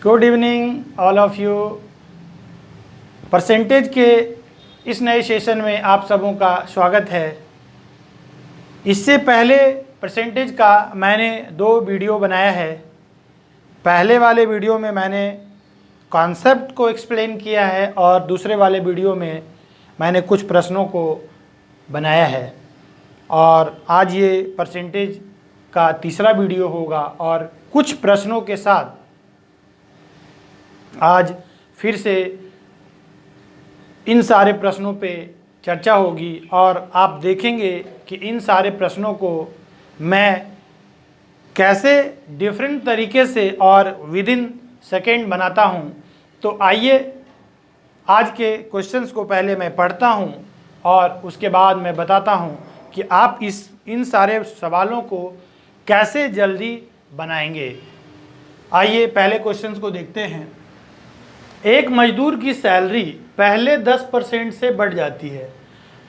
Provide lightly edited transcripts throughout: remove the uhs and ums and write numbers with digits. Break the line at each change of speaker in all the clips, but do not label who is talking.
Good evening all of you. Percentage के इस नए सेशन में आप सबों का स्वागत है। इससे पहले परसेंटेज का मैंने 2 वीडियो बनाया है। पहले वाले वीडियो में मैंने कॉन्सेप्ट को एक्सप्लेन किया है और दूसरे वाले वीडियो में मैंने कुछ प्रश्नों को बनाया है। और आज ये परसेंटेज का तीसरा वीडियो होगा और कुछ प्रश्नों के साथ आज फिर से इन सारे प्रश्नों पे चर्चा होगी और आप देखेंगे कि इन सारे प्रश्नों को मैं कैसे डिफरेंट तरीके से और विद इन सेकेंड बनाता हूँ। तो आइए आज के क्वेश्चंस को पहले मैं पढ़ता हूँ और उसके बाद मैं बताता हूँ कि आप इन सारे सवालों को कैसे जल्दी बनाएंगे। आइए पहले क्वेश्चंस को देखते हैं। एक मजदूर की सैलरी पहले 10% से बढ़ जाती है,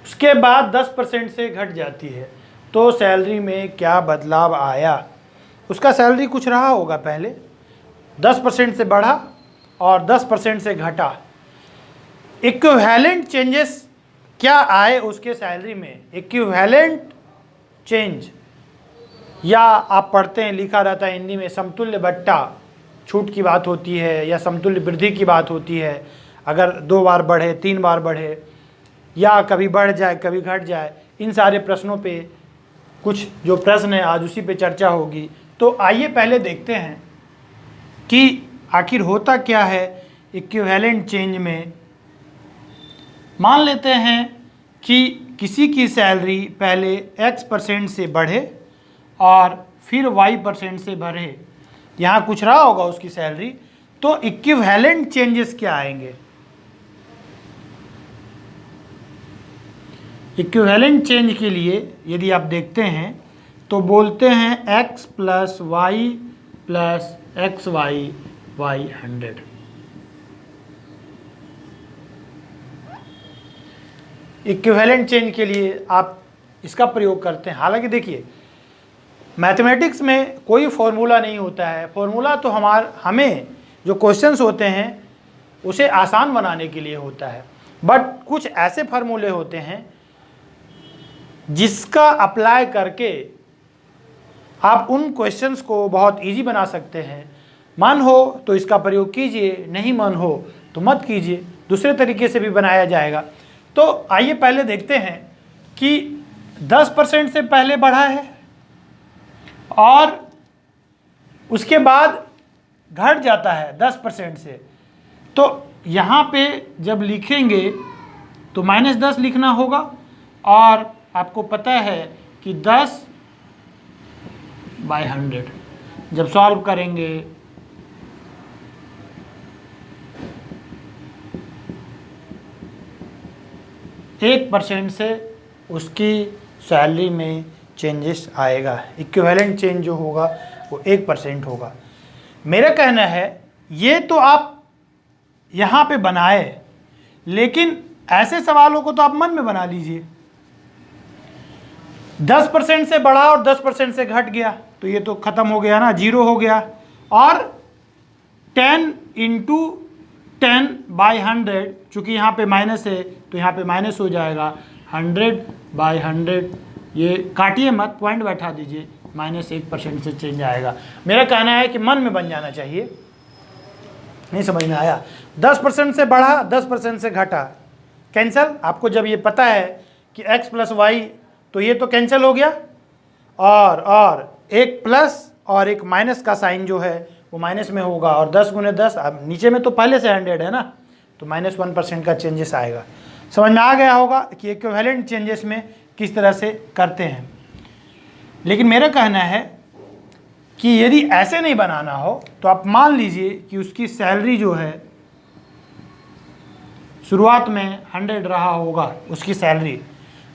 उसके बाद 10% से घट जाती है, तो सैलरी में क्या बदलाव आया। उसका सैलरी कुछ रहा होगा, पहले 10% से बढ़ा और 10% से घटा। इक्विवेलेंट चेंजेस क्या आए उसके सैलरी में। इक्विवेलेंट चेंज, या आप पढ़ते हैं लिखा रहता है हिंदी में समतुल्य बट्टा, छूट की बात होती है या समतुल्य वृद्धि की बात होती है। अगर 2 बार बढ़े, 3 बार बढ़े, या कभी बढ़ जाए कभी घट जाए, इन सारे प्रश्नों पे कुछ जो प्रश्न है आज उसी पे चर्चा होगी। तो आइए पहले देखते हैं कि आखिर होता क्या है इक्विवेलेंट चेंज में। मान लेते हैं कि किसी की सैलरी पहले X% से बढ़े और फिर Y% से बढ़े। यहाँ कुछ रहा होगा उसकी सैलरी, तो इक्विवेलेंट चेंजेस क्या आएंगे। इक्विवेलेंट चेंज के लिए यदि आप देखते हैं तो बोलते हैं X + Y + XY y 100। Equivalent change के लिए आप इसका प्रयोग करते हैं। हालांकि देखिए मैथमेटिक्स में कोई फॉर्मूला नहीं होता है। फॉर्मूला तो हमें जो क्वेश्चंस होते हैं उसे आसान बनाने के लिए होता है, बट कुछ ऐसे फार्मूले होते हैं जिसका अप्लाई करके आप उन क्वेश्चंस को बहुत इजी बना सकते हैं। मन हो तो इसका प्रयोग कीजिए, नहीं मन हो तो मत कीजिए, दूसरे तरीके से भी बनाया जाएगा। तो आइए पहले देखते हैं कि 10% से पहले बढ़ा है और उसके बाद घट जाता है 10% से। तो यहाँ पे जब लिखेंगे तो -10 लिखना होगा। और आपको पता है कि 10/100 जब सॉल्व करेंगे %1 से उसकी सैलरी में चेंजेस आएगा। इक्विवेलेंट चेंज जो होगा वो 1% होगा। मेरा कहना है ये तो आप यहाँ पे बनाए, लेकिन ऐसे सवालों को तो आप मन में बना लीजिए। 10% से बढ़ा और 10% से घट गया तो ये तो ख़त्म हो गया ना, 0 हो गया। और 10 × 10/100, चूँकि यहाँ पे माइनस है तो यहाँ पे माइनस हो जाएगा। 100/100, ये काटिए मत, पॉइंट बैठा दीजिए, -1% से चेंज आएगा। मेरा कहना है कि मन में बन जाना चाहिए। नहीं समझ में आया। 10% से बढ़ा, 10% से घटा, कैंसल। आपको जब ये पता है कि X + Y, तो ये तो कैंसिल हो गया। और एक प्लस और एक माइनस का साइन जो है वो माइनस में होगा। और 10 × 10, अब नीचे में तो पहले से 100 है ना, तो -1% का चेंजेस आएगा। समझ में आ गया होगा कि इक्विवेलेंट चेंजेस में किस तरह से करते हैं। लेकिन मेरा कहना है कि यदि ऐसे नहीं बनाना हो तो आप मान लीजिए कि उसकी सैलरी जो है शुरुआत में 100 रहा होगा। उसकी सैलरी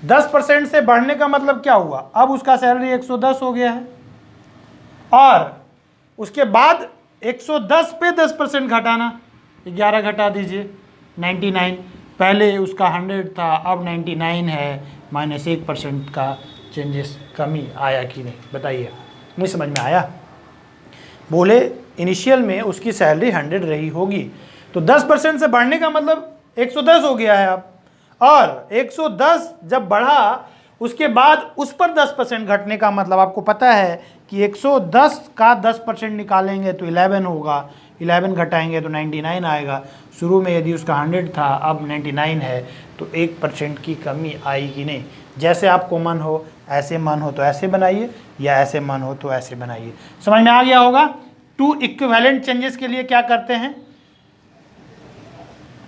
10% से बढ़ने का मतलब क्या हुआ, अब उसका सैलरी 110 हो गया है। और उसके बाद 110 पे 10% घटाना, 11 घटा दीजिए, 99। पहले उसका 100 था, अब 99 है। -1% का चेंजेस, कमी आया कि नहीं, बताइए। नहीं समझ में आया। बोले इनिशियल में उसकी सैलरी 100 रही होगी। तो 10% से बढ़ने का मतलब 110 हो गया है अब, और 110 जब बढ़ा उसके बाद उस पर 10% घटने का मतलब आपको पता है कि 110 का 10% निकालेंगे तो 11 होगा, 11 घटाएंगे तो 99 आएगा। शुरू में यदि उसका 100 था, अब 99 है, तो 1% की कमी आएगी नहीं। जैसे आपको मन हो ऐसे, मन हो तो ऐसे बनाइए, या ऐसे मन हो तो ऐसे बनाइए। समझ में आ गया होगा। 2 इक्विवेलेंट चेंजेस के लिए क्या करते हैं।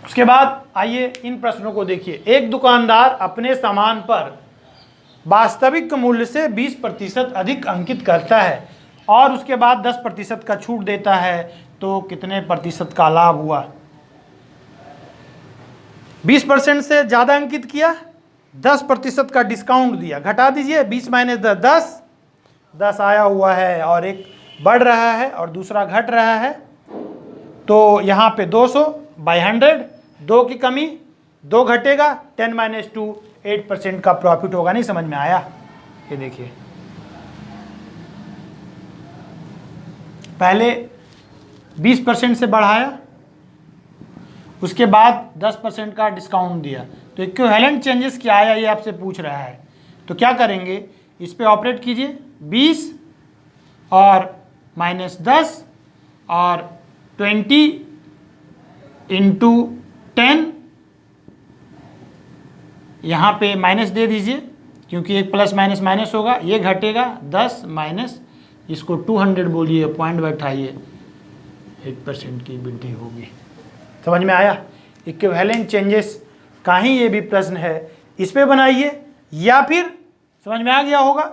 उसके बाद आइए इन प्रश्नों को देखिए। एक दुकानदार अपने सामान पर वास्तविक मूल्य से 20% अधिक अंकित करता है और उसके बाद 10% का छूट देता है, तो कितने प्रतिशत का लाभ हुआ। 20% से ज़्यादा अंकित किया, 10% का डिस्काउंट दिया, घटा दीजिए 20 माइनस 10, 10 आया हुआ है और एक बढ़ रहा है और दूसरा घट रहा है। तो यहाँ पे 200 बाई 100, 2 की कमी, 2 घटेगा, 10 माइनस 2, 8% का प्रॉफिट होगा। नहीं समझ में आया। ये देखिए, पहले 20% से बढ़ाया, उसके बाद 10% का डिस्काउंट दिया, तो इक्विवेलेंट चेंजेस क्या आया ये आपसे पूछ रहा है। तो क्या करेंगे, इस पे ऑपरेट कीजिए, 20 और माइनस 10 और 20 इंटू 10, यहाँ पे माइनस दे दीजिए क्योंकि एक प्लस माइनस माइनस होगा, ये घटेगा 10 माइनस, इसको 200 बोलिए, पॉइंट बैठाइए, 8% की वृद्धि होगी। समझ में आया। इक्विवेलेंट चेंजेस का ही ये भी प्रश्न है, इस पे बनाइए, या फिर समझ में आ गया होगा।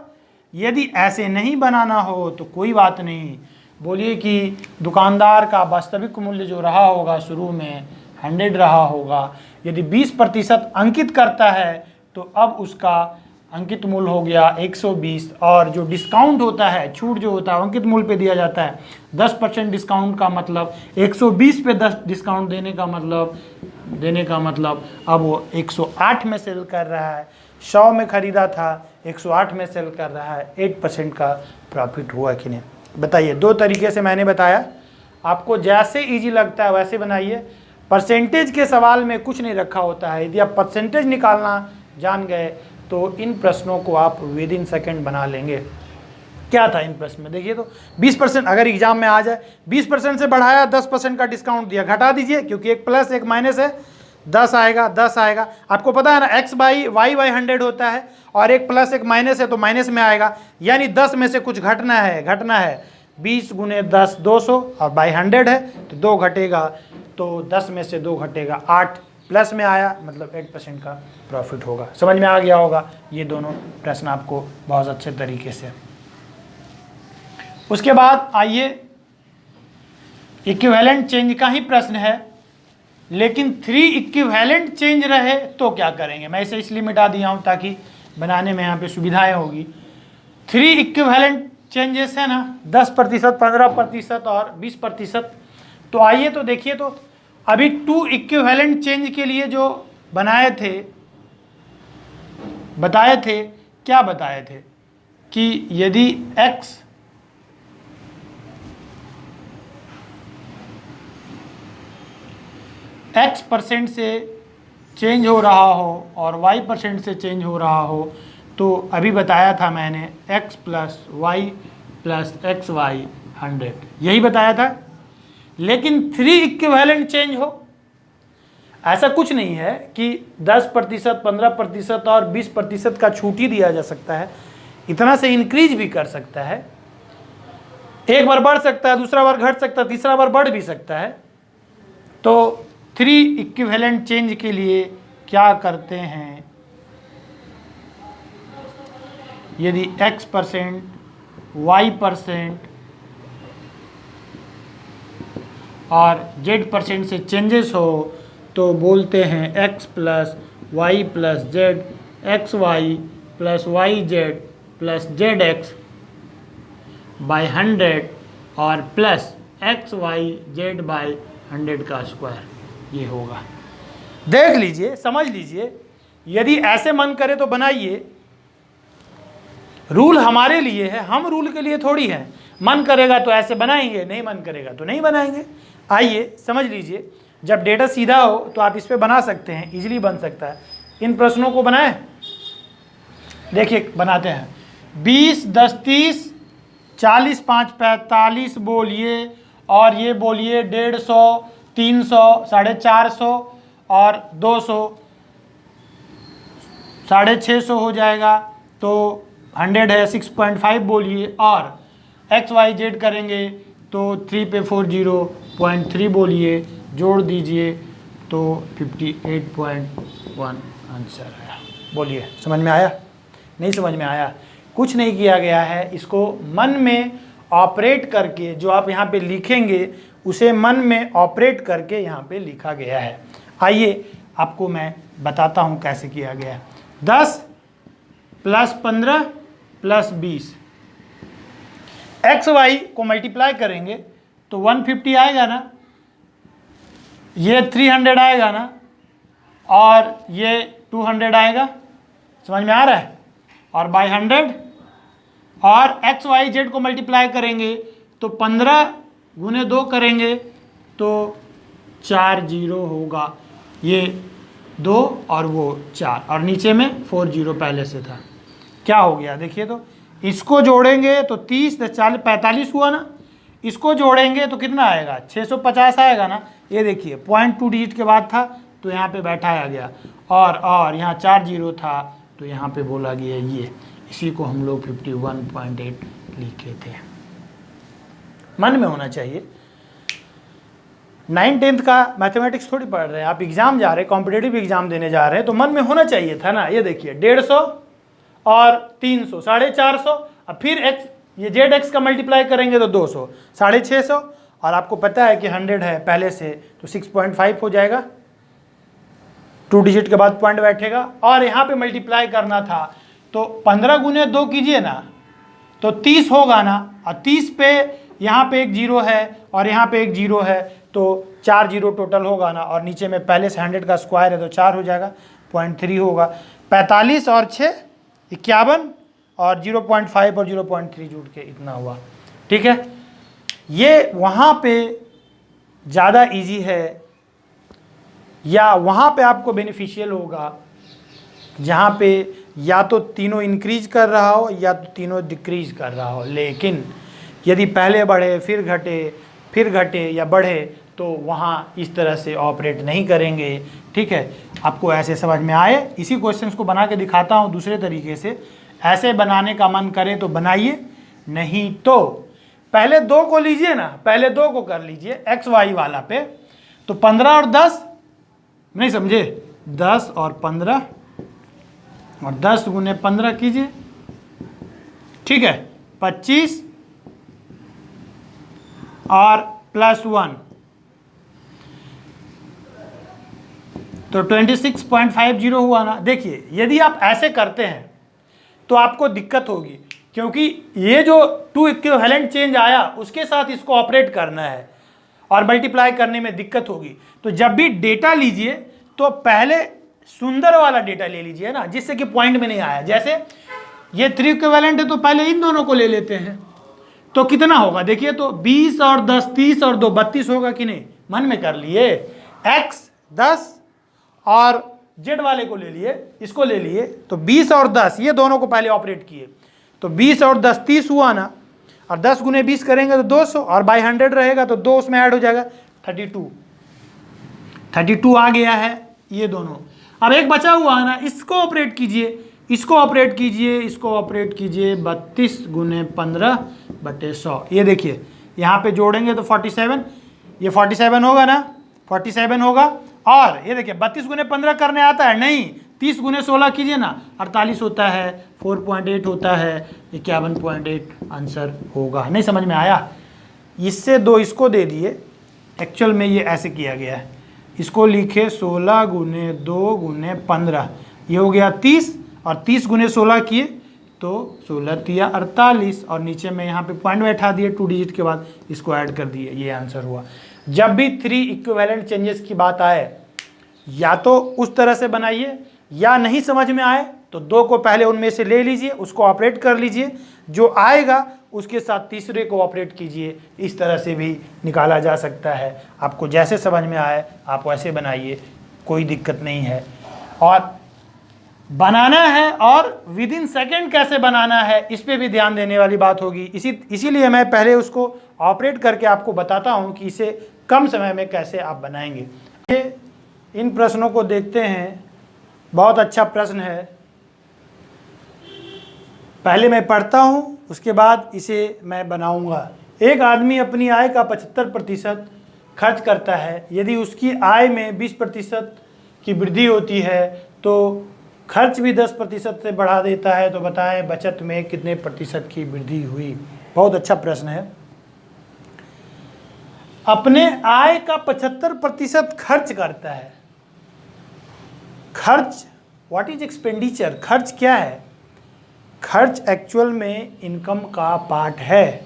यदि ऐसे नहीं बनाना हो तो कोई बात नहीं, बोलिए कि दुकानदार का वास्तविक मूल्य जो रहा होगा शुरू में 100 रहा होगा, यदि 20% अंकित करता है तो अब उसका अंकित मूल्य हो गया 120, और जो डिस्काउंट होता है, छूट जो होता है अंकित मूल्य पे दिया जाता है, 10% डिस्काउंट का मतलब 120 पे 10 डिस्काउंट देने का मतलब अब वो 108 में सेल कर रहा है, 100 में खरीदा था 108 में सेल कर रहा है, 8% का प्रॉफिट हुआ कि नहीं। बताइए, 2 तरीके से मैंने बताया, आपको जैसे इजी लगता है वैसे बनाइए। परसेंटेज के सवाल में कुछ नहीं रखा होता है, यदि आप परसेंटेज निकालना जान गए तो इन प्रश्नों को आप विद इन सेकेंड बना लेंगे। क्या था इन प्रश्न में, देखिए तो 20% अगर एग्जाम में आ जाए, 20% से बढ़ाया, 10% का डिस्काउंट दिया, घटा दीजिए क्योंकि एक प्लस एक माइनस है, 10 आएगा, 10 आएगा। आपको पता है ना, x बाई वाई बाई 100 होता है, और एक प्लस एक माइनस है तो माइनस में आएगा, यानी 10 में से कुछ घटना है। 20 गुने 10 200 और बाई 100 है तो 2 घटेगा, तो 10 में से 2 घटेगा, 8 प्लस में आया, मतलब 8% का प्रॉफिट होगा। समझ में आ गया होगा ये दोनों प्रश्न आपको बहुत अच्छे तरीके से। उसके बाद आइए, इक्विवेलेंट चेंज का ही प्रश्न है, लेकिन 3 इक्विवेलेंट चेंज रहे तो क्या करेंगे। मैं इसे इसलिए मिटा दिया हूँ ताकि बनाने में यहाँ पे सुविधाएं होगी। 3 इक्विवेलेंट चेंजेस है ना, 10%, 15% और 20%। तो आइए तो देखिए, तो अभी 2 इक्विवेलेंट चेंज के लिए जो बताए थे क्या बताए थे कि यदि x% से चेंज हो रहा हो और y% से चेंज हो रहा हो, तो अभी बताया था मैंने x plus y plus x y 100, यही बताया था। लेकिन 3 इक्विवेलेंट चेंज हो, ऐसा कुछ नहीं है कि 10%, 15% और 20% का छूट ही दिया जा सकता है, इतना से इंक्रीज भी कर सकता है, एक बार बढ़ सकता है, दूसरा बार घट सकता है, तीसरा बार बढ़ भी सकता है। तो 3 इक्विवेलेंट चेंज के लिए क्या करते हैं, यदि x%, y% और z% से चेंजेस हो तो बोलते हैं x plus y plus z, x y plus y z plus z x by 100 और plus x y z by 100 का स्क्वायर, ये होगा। देख लीजिए, समझ लीजिए, यदि ऐसे मन करे तो बनाइए। रूल हमारे लिए है, हम रूल के लिए थोड़ी है। मन करेगा तो ऐसे बनाएंगे, नहीं मन करेगा तो नहीं बनाएंगे। आइए समझ लीजिए, जब डेटा सीधा हो तो आप इस पे बना सकते हैं, इजीली बन सकता है। इन प्रश्नों को बनाएं, देखिए बनाते हैं। 20, 10, 30, 40, 5, 45 बोलिए, और ये बोलिए 150, 300, 450 और 200, 650 हो जाएगा। तो 100 है, 6.5 बोलिए, और XYZ करेंगे तो 3 पे 40.3 बोलिए, जोड़ दीजिए तो 58.1 आंसर आया। बोलिए समझ में आया? नहीं समझ में आया? कुछ नहीं किया गया है, इसको मन में ऑपरेट करके जो आप यहाँ पे लिखेंगे उसे मन में ऑपरेट करके यहाँ पे लिखा गया है। आइए आपको मैं बताता हूँ कैसे किया गया है। 10 + 15 + 20, XY को मल्टीप्लाई करेंगे तो 150 आएगा ना, ये 300 आएगा ना, और ये 200 आएगा। समझ में आ रहा है? और बाय 100, और XYZ को मल्टीप्लाई करेंगे तो 15 × 2 करेंगे तो 4 0 होगा। ये 2 और वो 4, और नीचे में 4 0 पहले से था। क्या हो गया देखिए, तो इसको जोड़ेंगे तो 30, 40, 45 हुआ ना, इसको जोड़ेंगे तो कितना आएगा? 650 आएगा ना। ये देखिए 0.2 डिजिट के बाद था तो यहाँ पे बैठाया गया, और यहाँ 4 0 था तो यहाँ पे बोला गया ये, इसी को हम लोग 51.8 लिखे थे। मन में होना चाहिए। 9th 10th का मैथमेटिक्स थोड़ी पढ़ रहे हैं आप, एग्जाम जा रहे हैं, कॉम्पिटेटिव एग्जाम देने जा रहे हैं, तो मन में होना चाहिए था ना। ये देखिए 150 और 300, 450, और फिर x, ये ZX का मल्टीप्लाई करेंगे तो 200, 650, और आपको पता है कि 100 है पहले से तो 6.5 हो जाएगा, 2 डिजिट के बाद पॉइंट बैठेगा। और यहाँ पे मल्टीप्लाई करना था तो 15 × 2 कीजिए ना तो 30 होगा ना, और 30 पे यहाँ पे एक 0 है और यहाँ पे एक 0 है तो 4 0 टोटल होगा ना, और नीचे में पहले से 100 का स्क्वायर है तो 4 हो जाएगा, 0.3 होगा। 45 और 6 51, और 0.5 और 0.3 जुड़ के इतना हुआ। ठीक है, ये वहाँ पे ज़्यादा इजी है, या वहाँ पे आपको बेनिफिशियल होगा जहाँ पे या तो तीनों इंक्रीज कर रहा हो या तो तीनों डिक्रीज कर रहा हो। लेकिन यदि पहले बढ़े फिर घटे या बढ़े तो वहाँ इस तरह से ऑपरेट नहीं करेंगे। ठीक है, आपको ऐसे समझ में आए? इसी क्वेश्चंस को बना के दिखाता हूँ दूसरे तरीके से। ऐसे बनाने का मन करे तो बनाइए, नहीं तो पहले 2 को लीजिए ना, पहले 2 को कर लीजिए XY वाला पे, तो 15 और 10, नहीं समझे? 10 और 15, और 10 × 15 कीजिए, ठीक है, 25 और +1 तो 26.50 हुआ ना। देखिए यदि आप ऐसे करते हैं तो आपको दिक्कत होगी, क्योंकि ये जो 2 इक्विवेलेंट चेंज आया उसके साथ इसको ऑपरेट करना है और मल्टीप्लाई करने में दिक्कत होगी। तो जब भी डेटा लीजिए तो पहले सुंदर वाला डेटा ले लीजिए ना, जिससे कि पॉइंट में नहीं आया। जैसे ये 3 इक्विवेलेंट है तो पहले इन दोनों को ले लेते हैं, तो कितना होगा देखिए, तो 20 और 10 30 और 2 32 होगा कि नहीं? मन में कर लिए। x 10 और z वाले को ले लिए, इसको ले लिए, तो 20 और 10 ये दोनों को पहले ऑपरेट किए, तो 20 और 10 30 हुआ ना, और 10 × 20 करेंगे तो 200, और बाय 100 रहेगा तो 2 उसमें ऐड हो जाएगा, 32 आ गया है ये दोनों। अब एक बचा हुआ है ना, इसको ऑपरेट कीजिए, इसको ऑपरेट कीजिए, इसको ऑपरेट कीजिए, 32 × 15/100। ये देखिए यहाँ पे जोड़ेंगे तो 47, ये 47 होगा ना, 47 होगा। और ये देखिए 32 × 15 करने आता है नहीं, 30 × 16 कीजिए ना, 48 होता है, 4.8 होता है, 51.8 आंसर होगा। नहीं समझ में आया? इससे 2 इसको दे दिए, एक्चुअल में ये ऐसे किया गया है, इसको लिखे 16 × 2 × 15, ये हो गया 30, और 30 × 16 किए तो 16 × 48, और नीचे में यहाँ पे पॉइंट बैठा दिए 2 डिजिट के बाद, इसको ऐड कर दिए, ये आंसर हुआ। जब भी 3 इक्विवेलेंट चेंजेस की बात आए, या तो उस तरह से बनाइए, या नहीं समझ में आए तो 2 को पहले उनमें से ले लीजिए, उसको ऑपरेट कर लीजिए, जो आएगा उसके साथ तीसरे को ऑपरेट कीजिए। इस तरह से भी निकाला जा सकता है। आपको जैसे समझ में आए आप वैसे बनाइए, कोई दिक्कत नहीं है। और बनाना है और विद इन सेकेंड कैसे बनाना है इस पे भी ध्यान देने वाली बात होगी। इसीलिए मैं पहले उसको ऑपरेट करके आपको बताता हूं कि इसे कम समय में कैसे आप बनाएंगे। इन प्रश्नों को देखते हैं। बहुत अच्छा प्रश्न है। पहले मैं पढ़ता हूं, उसके बाद इसे मैं बनाऊंगा। एक आदमी अपनी आय का 75% खर्च करता है। यदि उसकी आय में 20% की वृद्धि होती है तो खर्च भी 10% से बढ़ा देता है, तो बताएं बचत में कितने प्रतिशत की वृद्धि हुई। बहुत अच्छा प्रश्न है। अपने आय का 75% खर्च करता है। खर्च, व्हाट इज एक्सपेंडिचर? खर्च क्या है? खर्च एक्चुअल में इनकम का पार्ट है।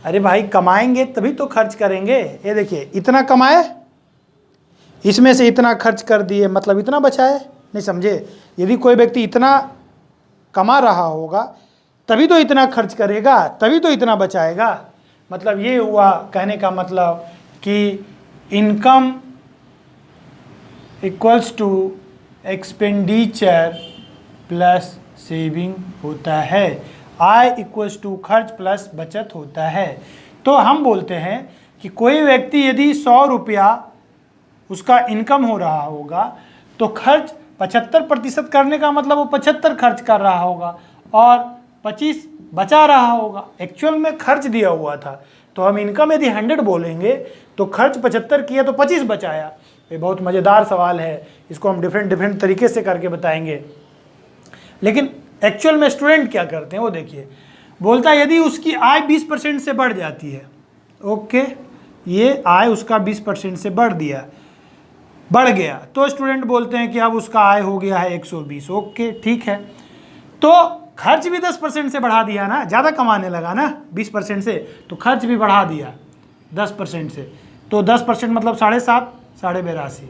अरे भाई कमाएंगे तभी तो खर्च करेंगे। ये देखिए इतना कमाए, इसमें से इतना खर्च कर दिए, मतलब इतना बचाए। नहीं समझे? यदि कोई व्यक्ति इतना कमा रहा होगा तभी तो इतना खर्च करेगा, तभी तो इतना बचाएगा। मतलब ये हुआ कहने का मतलब कि income equals to expenditure plus saving होता है। आय इक्वल्स टू खर्च प्लस बचत होता है। तो हम बोलते हैं कि कोई व्यक्ति यदि 100 रुपया उसका इनकम हो रहा होगा तो खर्च 75% करने का मतलब वो 75 खर्च कर रहा होगा और 25 बचा रहा होगा। एक्चुअल में खर्च दिया हुआ था, तो हम इनकम यदि 100 बोलेंगे तो खर्च 75 किया तो 25 बचाया। ये बहुत मज़ेदार सवाल है, इसको हम डिफरेंट तरीके से करके बताएंगे। लेकिन एक्चुअल में स्टूडेंट क्या करते हैं वो देखिए। बोलता है यदि उसकी आय 20% से बढ़ जाती है, ओके, ये आय उसका 20% से बढ़ गया, तो स्टूडेंट बोलते हैं कि अब उसका आय हो गया है 120। ओके ठीक है, तो खर्च भी 10% से बढ़ा दिया ना, ज़्यादा कमाने लगा ना 20% से, तो खर्च भी बढ़ा दिया 10% से। तो 10% मतलब 7.5, 82.5।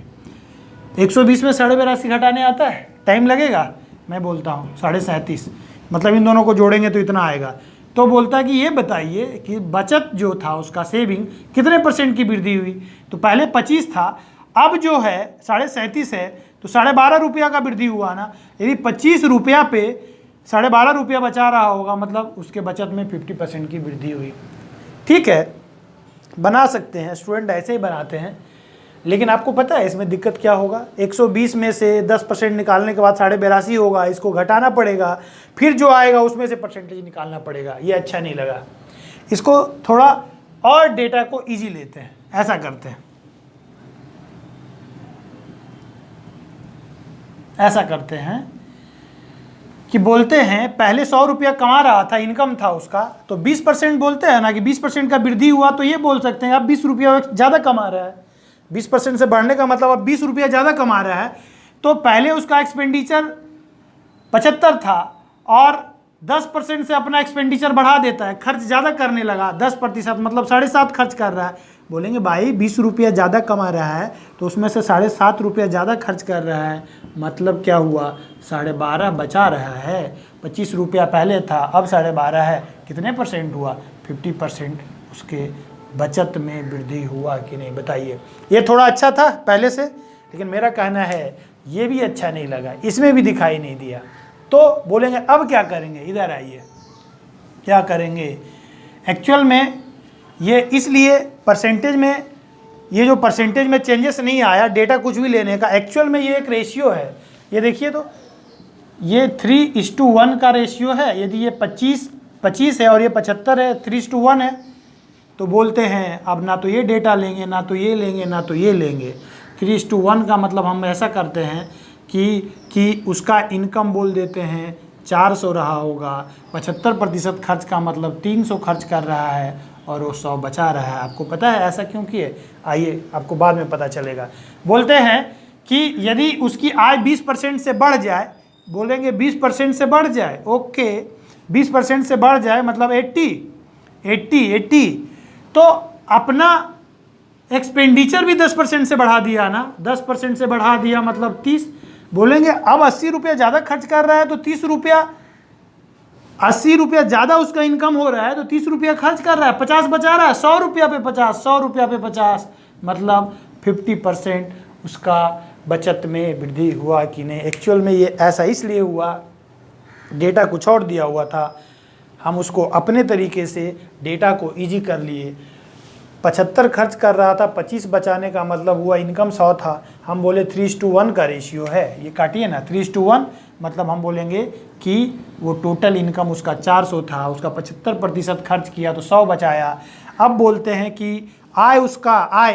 120 में 82.5 घटाने आता है, टाइम लगेगा। मैं बोलता हूँ 37.5, मतलब इन दोनों को जोड़ेंगे तो इतना आएगा। तो बोलता है कि ये बताइए कि बचत जो था उसका सेविंग कितने % की वृद्धि हुई। तो पहले 25 था, अब जो है 37.5 है, तो 12.5 रुपया का वृद्धि हुआ ना। यदि 25 रुपया पे 12.5 रुपया बचा रहा होगा, मतलब उसके बचत में 50% की वृद्धि हुई। ठीक है, बना सकते हैं, स्टूडेंट ऐसे ही बनाते हैं। लेकिन आपको पता है इसमें दिक्कत क्या होगा? 120 में से 10% निकालने के बाद 82.5 होगा, इसको घटाना पड़ेगा, फिर जो आएगा उसमें से परसेंटेज निकालना पड़ेगा। ये अच्छा नहीं लगा। इसको थोड़ा और डेटा को ईजी लेते हैं, ऐसा करते हैं, ऐसा करते हैं कि बोलते हैं पहले 100 रुपया कमा रहा था, इनकम था उसका, तो 20% बोलते हैं ना कि 20% का वृद्धि हुआ, तो ये बोल सकते हैं अब 20 रुपया ज़्यादा कमा रहा है। 20% से बढ़ने का मतलब अब 20 रुपया ज़्यादा कमा रहा है। तो पहले उसका एक्सपेंडिचर 75 था और 10% से अपना एक्सपेंडिचर बढ़ा देता है, खर्च ज़्यादा करने लगा, 10% मतलब 7.5 खर्च कर रहा है। बोलेंगे भाई 20 रुपया ज़्यादा कमा रहा है तो उसमें से 7.5 रुपया ज़्यादा खर्च कर रहा है, मतलब क्या हुआ? 12.5 बचा रहा है। 25 रुपया पहले था, अब 12.5 है, कितने % हुआ? 50% उसके बचत में वृद्धि हुआ कि नहीं? बताइए। ये थोड़ा अच्छा था पहले से, लेकिन मेरा कहना है ये भी अच्छा नहीं लगा, इसमें भी दिखाई नहीं दिया। तो बोलेंगे अब क्या करेंगे? इधर आइए, क्या करेंगे? एक्चुअल में ये इसलिए परसेंटेज में, ये जो परसेंटेज में चेंजेस नहीं आया, डेटा कुछ भी लेने का, एक्चुअल में ये एक रेशियो है। ये देखिए, तो ये 3:1 का रेशियो है। यदि ये 25 है और ये 75 है, 3:1 है, तो बोलते हैं अब ना तो ये डेटा लेंगे, ना तो ये लेंगे, ना तो ये लेंगे। 3:1 का मतलब हम ऐसा करते हैं कि उसका इनकम बोल देते हैं 400 रहा होगा, 75% खर्च का मतलब 300 खर्च कर रहा है और वो 100 बचा रहा है। आपको पता है ऐसा क्यों किए? आइए आपको बाद में पता चलेगा। बोलते हैं कि यदि उसकी आय 20% से बढ़ जाए, बोलेंगे 20% से बढ़ जाए, ओके, 20% से बढ़ जाए मतलब 80, तो अपना एक्सपेंडिचर भी 10% से बढ़ा दिया ना, 10% से बढ़ा दिया मतलब 30। बोलेंगे अब 80 रुपया ज़्यादा खर्च कर रहा है तो 30 रुपया 80 रुपया ज़्यादा उसका इनकम हो रहा है तो 30 रुपया खर्च कर रहा है, 50 बचा रहा है, 100 रुपया पे 50, 100 रुपया पे 50, मतलब 50% उसका बचत में वृद्धि हुआ कि नहीं। एक्चुअल में ये ऐसा इसलिए हुआ, डेटा कुछ और दिया हुआ था, हम उसको अपने तरीके से डेटा को इजी कर लिए। 75 खर्च कर रहा था, 25 बचाने का मतलब हुआ इनकम 100 था, हम बोले 3:1 का रेशियो है, ये काटिए ना 3:1, मतलब हम बोलेंगे कि वो टोटल इनकम उसका 400 था, उसका 75% खर्च किया तो 100 बचाया। अब बोलते हैं कि आय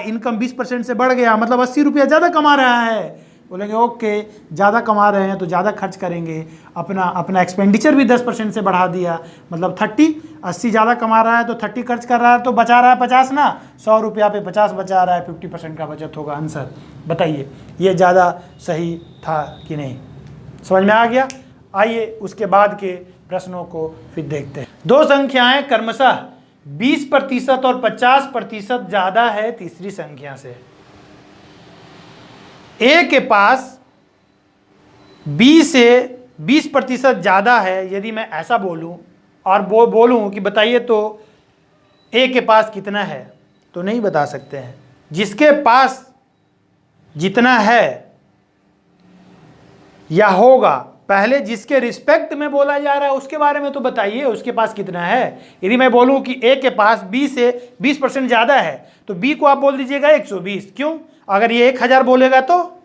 इनकम 20% से बढ़ गया, मतलब 80 रुपया ज़्यादा कमा रहा है। बोलेंगे ओके, ज़्यादा कमा रहे हैं तो ज़्यादा खर्च करेंगे, अपना एक्सपेंडिचर भी 10% से बढ़ा दिया, मतलब 30, 80 ज़्यादा कमा रहा है तो 30 खर्च कर रहा है तो बचा रहा है 50 ना, 100 रुपया पे 50 बचा रहा है, 50% का बचत होगा। आंसर बताइए ये ज़्यादा सही था कि नहीं? समझ में आ गया? आइए उसके बाद के प्रश्नों को फिर देखते हैं। दो संख्याएं क्रमशः 20% और 50% ज़्यादा है तीसरी संख्या से। ए के पास बी से 20% ज़्यादा है, यदि मैं ऐसा बोलूं और बोलूं कि बताइए तो ए के पास कितना है, तो नहीं बता सकते हैं। जिसके पास जितना है या होगा, पहले जिसके रिस्पेक्ट में बोला जा रहा है उसके बारे में तो बताइए उसके पास कितना है। यदि मैं बोलूं कि ए के पास बी से 20% ज़्यादा है तो बी को आप बोल दीजिएगा 120। क्यों? अगर ये 1000 बोलेगा तो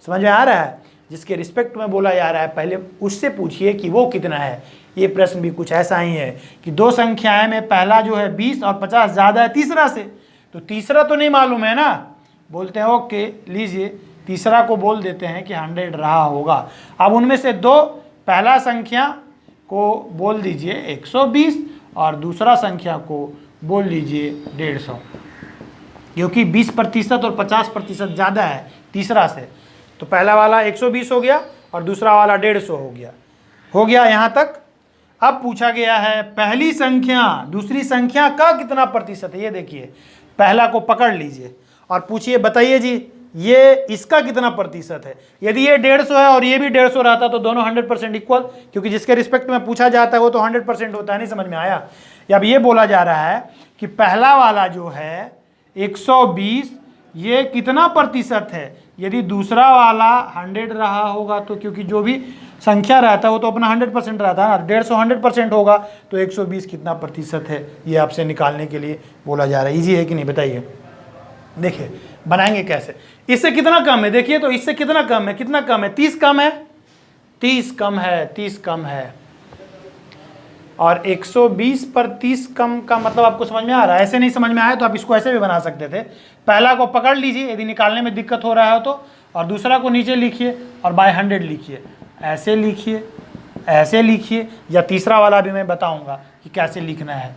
समझ में आ रहा है? जिसके रिस्पेक्ट में बोला जा रहा है पहले उससे पूछिए कि वो कितना है। ये प्रश्न भी कुछ ऐसा ही है कि दो संख्याएं में पहला जो है 20 और 50 ज़्यादा है तीसरा से, तो तीसरा तो नहीं मालूम है ना, बोलते हैं ओके लीजिए तीसरा को बोल देते हैं कि 100 रहा होगा। अब उनमें से दो, पहला संख्या को बोल दीजिए 120 और दूसरा संख्या को बोल लीजिए 150, क्योंकि 20% और 50% ज़्यादा है तीसरा से, तो पहला वाला 120 हो गया और दूसरा वाला 150 हो गया यहाँ तक। अब पूछा गया है पहली संख्या दूसरी संख्या का कितना प्रतिशत है। ये देखिए पहला को पकड़ लीजिए और पूछिए बताइए जी ये इसका कितना प्रतिशत है। यदि ये 150 है और ये भी 150 रहता तो दोनों 100% इक्वल, क्योंकि जिसके रिस्पेक्ट में पूछा जाता है वो तो 100% होता है। नहीं समझ में आया? अब ये बोला जा रहा है कि पहला वाला जो है 120 ये कितना प्रतिशत है। यदि दूसरा वाला 100 रहा होगा तो, क्योंकि जो भी संख्या रहता है वो तो अपना 100% रहता है ना, 150 100% होगा तो 120 कितना प्रतिशत है, ये आपसे निकालने के लिए बोला जा रहा है। इजी है कि नहीं बताइए? देखिए बनाएंगे कैसे। इससे कितना कम है, देखिए तो इससे कितना कम है, कितना कम है, 30 कम है, 30 कम है, 30 कम है। और 120 पर 30 कम का मतलब आपको समझ में आ रहा है? ऐसे नहीं समझ में आया तो आप इसको ऐसे भी बना सकते थे। पहला को पकड़ लीजिए यदि निकालने में दिक्कत हो रहा है तो, और दूसरा को नीचे लिखिए और बाय 100 लिखिए, ऐसे लिखिए, ऐसे लिखिए, या तीसरा वाला भी मैं बताऊंगा कि कैसे लिखना है।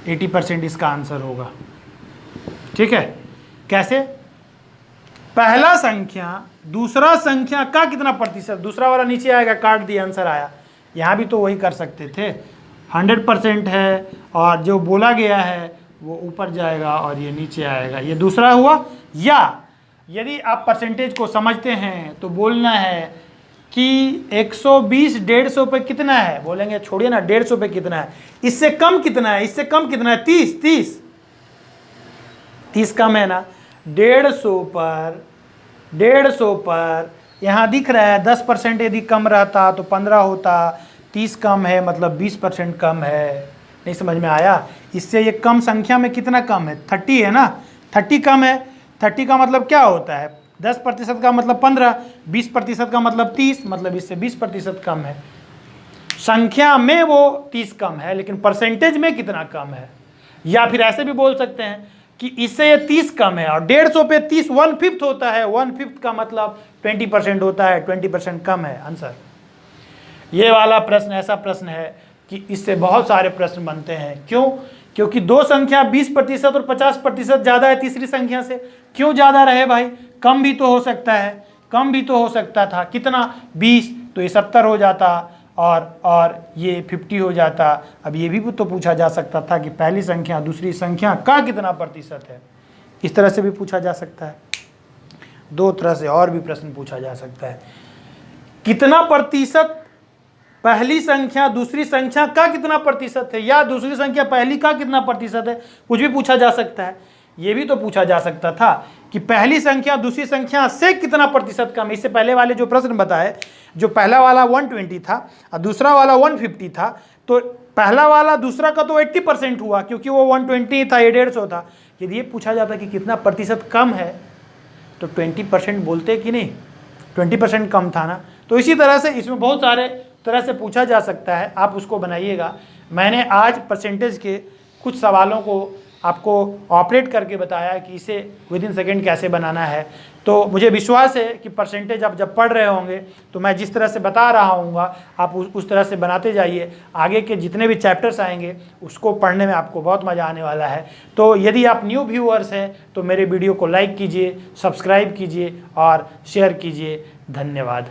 80% इसका आंसर होगा। ठीक है? कैसे? पहला संख्या दूसरा संख्या का कितना प्रतिशत, दूसरा वाला नीचे आएगा, काट दिया आंसर आया। यहाँ भी तो वही कर सकते थे, 100% है और जो बोला गया है वो ऊपर जाएगा और ये नीचे आएगा, ये दूसरा हुआ। या यदि आप परसेंटेज को समझते हैं तो बोलना है कि 120 150 पे कितना है, बोलेंगे छोड़िए ना 150 पे कितना है, इससे कम कितना है, इससे कम कितना है, 30 कम है ना। 150 पर यहाँ दिख रहा है 10% यदि कम रहता तो 15 होता, 30 कम है मतलब 20% कम है। नहीं समझ में आया? इससे ये कम संख्या में कितना कम है, 30 है ना, 30 कम है। 30 का मतलब क्या होता है, 10% का मतलब 15, 20% का मतलब 30, मतलब इससे 20% कम है। संख्या में वो 30 कम है लेकिन परसेंटेज में कितना कम है। या फिर ऐसे भी बोल सकते हैं कि इससे ये 30 कम है और 150 पे 30 1/5 होता है, 1/5 का मतलब 20% होता है, 20% कम है आंसर। ये वाला प्रश्न ऐसा प्रश्न है कि इससे बहुत सारे प्रश्न बनते हैं। क्यों? क्योंकि दो संख्या 20% और 50% ज़्यादा है तीसरी संख्या से। क्यों ज़्यादा रहे भाई? कम भी तो हो सकता है, कम भी तो हो सकता था। कितना? 20, तो ये 70 हो जाता और ये 50 हो जाता। अब ये भी तो पूछा जा सकता था कि पहली संख्या दूसरी संख्या का कितना प्रतिशत है। इस तरह से भी पूछा जा सकता है, दो तरह से और भी प्रश्न पूछा जा सकता है। कितना प्रतिशत पहली संख्या दूसरी संख्या का कितना प्रतिशत है, या दूसरी संख्या पहली का कितना प्रतिशत है, कुछ भी पूछा जा सकता है। ये भी तो पूछा जा सकता था कि पहली संख्या दूसरी संख्या से कितना प्रतिशत कम। इससे पहले वाले जो प्रश्न बताए, जो पहला वाला 120 था और दूसरा वाला 150 था, तो पहला वाला दूसरा का तो 80% हुआ क्योंकि वो 120 था, ये 150 था। यदि ये पूछा जाता कि कितना प्रतिशत कम है तो 20% बोलते कि नहीं, 20% कम था ना। तो इसी तरह से इसमें बहुत सारे तरह से पूछा जा सकता है, आप उसको बनाइएगा। मैंने आज परसेंटेज के कुछ सवालों को आपको ऑपरेट करके बताया कि इसे विदिन सेकेंड कैसे बनाना है। तो मुझे विश्वास है कि परसेंटेज आप जब पढ़ रहे होंगे तो मैं जिस तरह से बता रहा हूँगा आप उस तरह से बनाते जाइए। आगे के जितने भी चैप्टर्स आएंगे उसको पढ़ने में आपको बहुत मज़ा आने वाला है। तो यदि आप न्यू व्यूअर्स हैं तो मेरे वीडियो को लाइक कीजिए, सब्सक्राइब कीजिए और शेयर कीजिए। धन्यवाद।